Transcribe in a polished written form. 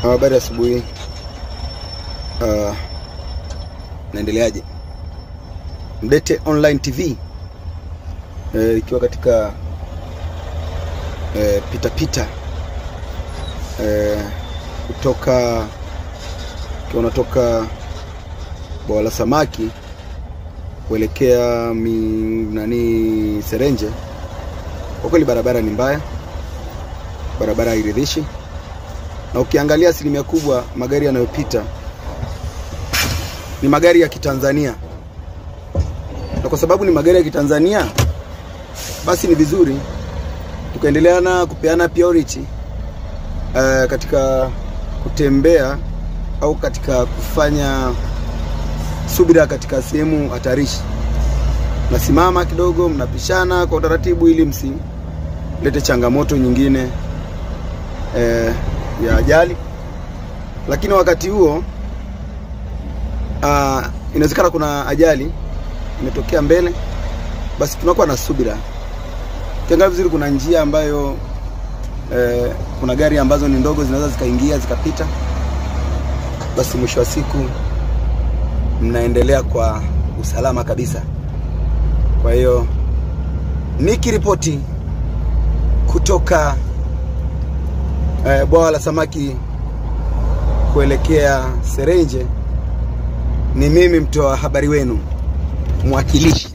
Habari asubuhi. Naendeleaje? Mdete Online TV ikiwa katika pita kutoka unatoka bwawa la samaki kuelekea Serenje. Kwa kweli barabara ni mbaya, barabara hairidhishi, na ukiangalia asilimia kubwa magari yanayopita ni magari ya Kitanzania. Na kwa sababu ni magari ya Kitanzania, basi ni vizuri tukaendelea na kupeana priority katika kutembea au katika kufanya subira katika sehemu hatarishi. Nasimama kidogo, mnapishana kwa utaratibu ili msilete changamoto nyingine ya ajali. Lakini wakati huo inawezekana kuna ajali imetokea mbele, basi tunakuwa na subira. Kiangalia vizuri, kuna njia ambayo kuna gari ambazo ni ndogo zinaweza zikaingia zikapita, basi mwisho wa siku mnaendelea kwa usalama kabisa. Kwa hiyo nikiripoti kutoka bwawa la samaki kuelekea Serenje, ni mimi mtoa habari wenu, mwakilishi